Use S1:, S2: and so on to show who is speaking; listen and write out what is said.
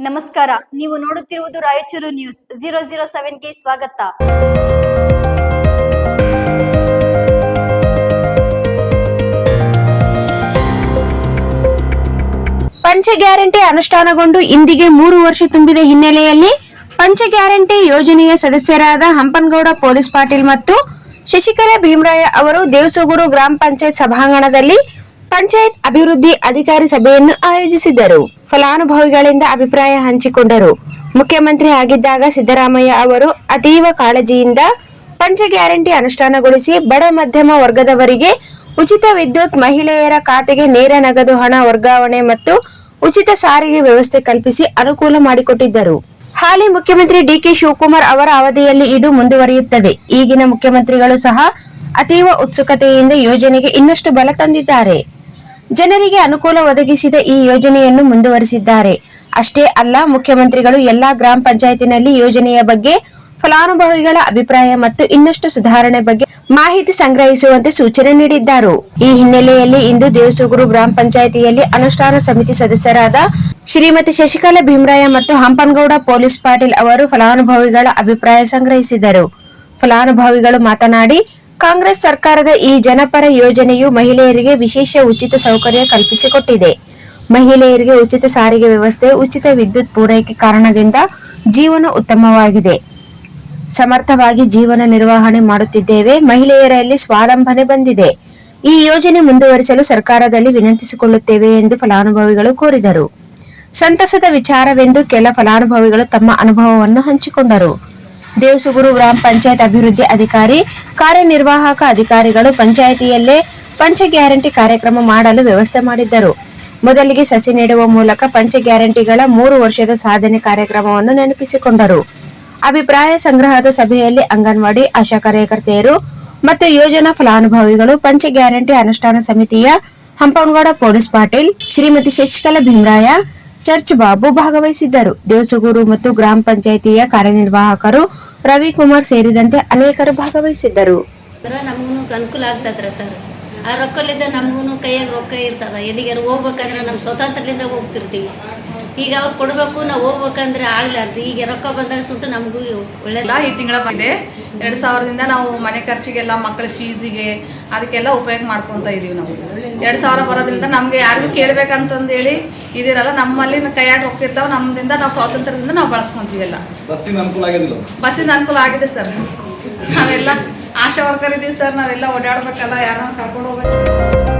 S1: ನಮಸ್ಕಾರ, ನೀವು ನೋಡುತ್ತಿರುವುದು ರಾಯಚೂರು ನ್ಯೂಸ್ 007ಗೆ ಸ್ವಾಗತ.
S2: ಪಂಚ ಗ್ಯಾರಂಟಿ ಅನುಷ್ಠಾನಗೊಂಡು ಇಂದಿಗೆ 3 ವರ್ಷ ತುಂಬಿದ ಹಿನ್ನೆಲೆಯಲ್ಲಿ ಪಂಚ ಗ್ಯಾರಂಟಿ ಯೋಜನೆಯ ಸದಸ್ಯರಾದ ಹಂಪನಗೌಡ ಪೊಲೀಸ್ ಪಾಟೀಲ್ ಮತ್ತು ಶಶಿಕಲಾ ಭೀಮರಾಯ ಅವರು ದೇವಸೂಗೂರು ಗ್ರಾಮ ಪಂಚಾಯತ್ ಸಭಾಂಗಣದಲ್ಲಿ ಪಂಚಾಯತ್ ಅಭಿವೃದ್ಧಿ ಅಧಿಕಾರಿ ಸಭೆಯನ್ನು ಆಯೋಜಿಸಿದ್ದರು. ಫಲಾನುಭವಿಗಳಿಂದ ಅಭಿಪ್ರಾಯ ಹಂಚಿಕೊಂಡರು. ಮುಖ್ಯಮಂತ್ರಿ ಆಗಿದ್ದಾಗ ಸಿದ್ದರಾಮಯ್ಯ ಅವರು ಅತೀವ ಕಾಳಜಿಯಿಂದ ಪಂಚ ಗ್ಯಾರಂಟಿ ಅನುಷ್ಠಾನಗೊಳಿಸಿ ಬಡ ಮಧ್ಯಮ ವರ್ಗದವರಿಗೆ ಉಚಿತ ವಿದ್ಯುತ್, ಮಹಿಳೆಯರ ಖಾತೆಗೆ ನೇರ ನಗದು ಹಣ ವರ್ಗಾವಣೆ ಮತ್ತು ಉಚಿತ ಸಾರಿಗೆ ವ್ಯವಸ್ಥೆ ಕಲ್ಪಿಸಿ ಅನುಕೂಲ ಮಾಡಿಕೊಟ್ಟಿದ್ದರು. ಹಾಲಿ ಮುಖ್ಯಮಂತ್ರಿ ಡಿಕೆ ಶಿವಕುಮಾರ್ ಅವರ ಅವಧಿಯಲ್ಲಿ ಇದು ಮುಂದುವರಿಯುತ್ತದೆ. ಈಗಿನ ಮುಖ್ಯಮಂತ್ರಿಗಳು ಸಹ ಅತೀವ ಉತ್ಸುಕತೆಯಿಂದ ಯೋಜನೆಗೆ ಇನ್ನಷ್ಟು ಬಲ ತಂದಿದ್ದಾರೆ. ಜನರಿಗೆ ಅನುಕೂಲ ಒದಗಿಸಿದ ಈ ಯೋಜನೆಯನ್ನು ಮುಂದುವರಿಸಿದ್ದಾರೆ. ಅಷ್ಟೇ ಅಲ್ಲ, ಮುಖ್ಯಮಂತ್ರಿಗಳು ಎಲ್ಲಾ ಗ್ರಾಮ ಪಂಚಾಯತಿನಲ್ಲಿ ಯೋಜನೆಯ ಬಗ್ಗೆ ಫಲಾನುಭವಿಗಳ ಅಭಿಪ್ರಾಯ ಮತ್ತು ಇನ್ನಷ್ಟು ಸುಧಾರಣೆ ಬಗ್ಗೆ ಮಾಹಿತಿ ಸಂಗ್ರಹಿಸುವಂತೆ ಸೂಚನೆ ನೀಡಿದ್ದಾರೆ. ಈ ಹಿನ್ನೆಲೆಯಲ್ಲಿ ಇಂದು ದೇವಸೂಗೂರು ಗ್ರಾಮ ಪಂಚಾಯಿತಿಯಲ್ಲಿ ಅನುಷ್ಠಾನ ಸಮಿತಿ ಸದಸ್ಯರಾದ ಶ್ರೀಮತಿ ಶಶಿಕಲಾ ಭೀಮರಾಯ ಮತ್ತು ಹಂಪನಗೌಡ ಪೊಲೀಸ್ ಪಾಟೀಲ್ ಅವರು ಫಲಾನುಭವಿಗಳ ಅಭಿಪ್ರಾಯ ಸಂಗ್ರಹಿಸಿದರು. ಫಲಾನುಭವಿಗಳು ಮಾತನಾಡಿ, ಕಾಂಗ್ರೆಸ್ ಸರ್ಕಾರದ ಈ ಜನಪರ ಯೋಜನೆಯು ಮಹಿಳೆಯರಿಗೆ ವಿಶೇಷ ಉಚಿತ ಸೌಕರ್ಯ ಕಲ್ಪಿಸಿಕೊಟ್ಟಿದೆ. ಮಹಿಳೆಯರಿಗೆ ಉಚಿತ ಸಾರಿಗೆ ವ್ಯವಸ್ಥೆ, ಉಚಿತ ವಿದ್ಯುತ್ ಪೂರೈಕೆ ಕಾರಣದಿಂದ ಜೀವನ ಉತ್ತಮವಾಗಿದೆ. ಸಮರ್ಥವಾಗಿ ಜೀವನ ನಿರ್ವಹಣೆ ಮಾಡುತ್ತಿದ್ದೇವೆ. ಮಹಿಳೆಯರಲ್ಲಿ ಸ್ವಾವಲಂಬನೆ ಬಂದಿದೆ. ಈ ಯೋಜನೆ ಮುಂದುವರಿಸಲು ಸರ್ಕಾರದಲ್ಲಿ ವಿನಂತಿಸಿಕೊಳ್ಳುತ್ತೇವೆ ಎಂದು ಫಲಾನುಭವಿಗಳು ಕೋರಿದರು. ಸಂತಸದ ವಿಚಾರವೆಂದು ಕೆಲ ಫಲಾನುಭವಿಗಳು ತಮ್ಮ ಅನುಭವವನ್ನು ಹಂಚಿಕೊಂಡರು. ದೇವಸೂಗೂರು ಗ್ರಾಮ ಪಂಚಾಯತ್ ಅಭಿವೃದ್ಧಿ ಅಧಿಕಾರಿ, ಕಾರ್ಯನಿರ್ವಾಹಕ ಅಧಿಕಾರಿಗಳು ಪಂಚಾಯಿತಿಯಲ್ಲೇ ಪಂಚ ಗ್ಯಾರಂಟಿ ಕಾರ್ಯಕ್ರಮ ಮಾಡಲು ವ್ಯವಸ್ಥೆ ಮಾಡಿದ್ದರು. ಮೊದಲಿಗೆ ಸಸಿ ನೆಡುವ ಮೂಲಕ ಪಂಚ ಗ್ಯಾರಂಟಿಗಳ 3 ವರ್ಷದ ಸಾಧನೆ ಕಾರ್ಯಕ್ರಮವನ್ನು ನೆನಪಿಸಿಕೊಂಡರು. ಅಭಿಪ್ರಾಯ ಸಂಗ್ರಹದ ಸಭೆಯಲ್ಲಿ ಅಂಗನವಾಡಿ ಆಶಾ ಕಾರ್ಯಕರ್ತೆಯರು ಮತ್ತು ಯೋಜನಾ ಫಲಾನುಭವಿಗಳು, ಪಂಚ ಗ್ಯಾರಂಟಿ ಅನುಷ್ಠಾನ ಸಮಿತಿಯ ಹಂಪನಗೌಡ ಪೊಲೀಸ್ ಪಾಟೀಲ್, ಶ್ರೀಮತಿ ಶಶಿಕಲಾ ಭೀಮರಾಯ, ಚರ್ಚ್ ಬಾಬು ಭಾಗವಹಿಸಿದ್ದರು. ದೇವಸೂಗೂರು ಮತ್ತು ಗ್ರಾಮ ಪಂಚಾಯಿತಿಯ ಕಾರ್ಯನಿರ್ವಾಹಕರು ರವಿಕುಮಾರ್ ಸೇರಿದಂತೆ ಅನೇಕರು ಭಾಗವಹಿಸಿದ್ದರು.
S3: ನಮಗೂ ಅನುಕೂಲ ಆಗ್ತದ್ರ ಸರ್. ಆ ರೊಕ್ಕಲಿಂದ ನಮಗೂ ಕೈಯಾಗ ರೊಕ್ಕ ಇರ್ತದ. ಎಲ್ಲಿಗಾರು ಹೋಗ್ಬೇಕಂದ್ರೆ ನಮ್ಮ ಸ್ವತಂತ್ರದಿಂದ ಹೋಗ್ತಿರ್ತೀವಿ. ಈಗ ಅವ್ರು ಕೊಡಬೇಕು, ನಾವು ಹೋಗ್ಬೇಕಂದ್ರೆ ಆಗ್ಲಾರ್ದು. ಈಗ ರೊಕ್ಕ ಬಂದಾಗ ಸುಟ್ಟು ನಮಗೂ ಒಳ್ಳೆಯದ.
S4: ಈ ತಿಂಗಳ ಬಂದಿದೆ 2000ದಿಂದ ನಾವು ಮನೆ ಖರ್ಚಿಗೆಲ್ಲ, ಮಕ್ಕಳ ಫೀಸಿಗೆ, ಅದಕ್ಕೆಲ್ಲ ಉಪಯೋಗ ಮಾಡ್ಕೊತ ಇದೀವಿ. ನಾವು 2000 ಬರೋದ್ರಿಂದ ನಮಗೆ ಯಾರಿಗೂ ಕೇಳಬೇಕಂತಂದೇಳಿ ಇದಿರಲ್ಲ. ನಮ್ಮಲ್ಲಿ ಕೈಯಾಗ ರೊಕ್ಕ ಇರ್ತಾವೆ. ನಮ್ಮಿಂದ ನಾವು ಸ್ವಾತಂತ್ರ್ಯದಿಂದ ನಾವು ಬಳಸ್ಕೊಂತೀವೆಲ್ಲ. ಬಸ್ಸಿನ ಅನುಕೂಲ ಆಗಿದೆ ಸರ್. ನಾವೆಲ್ಲ ಆಶಾ ವರ್ಕರ್ ಇದೀವಿ ಸರ್. ನಾವೆಲ್ಲ ಓಡಾಡ್ಬೇಕಲ್ಲ, ಯಾರನ್ನ ಕರ್ಕೊಂಡು ಹೋಗ್ಬೇಕು.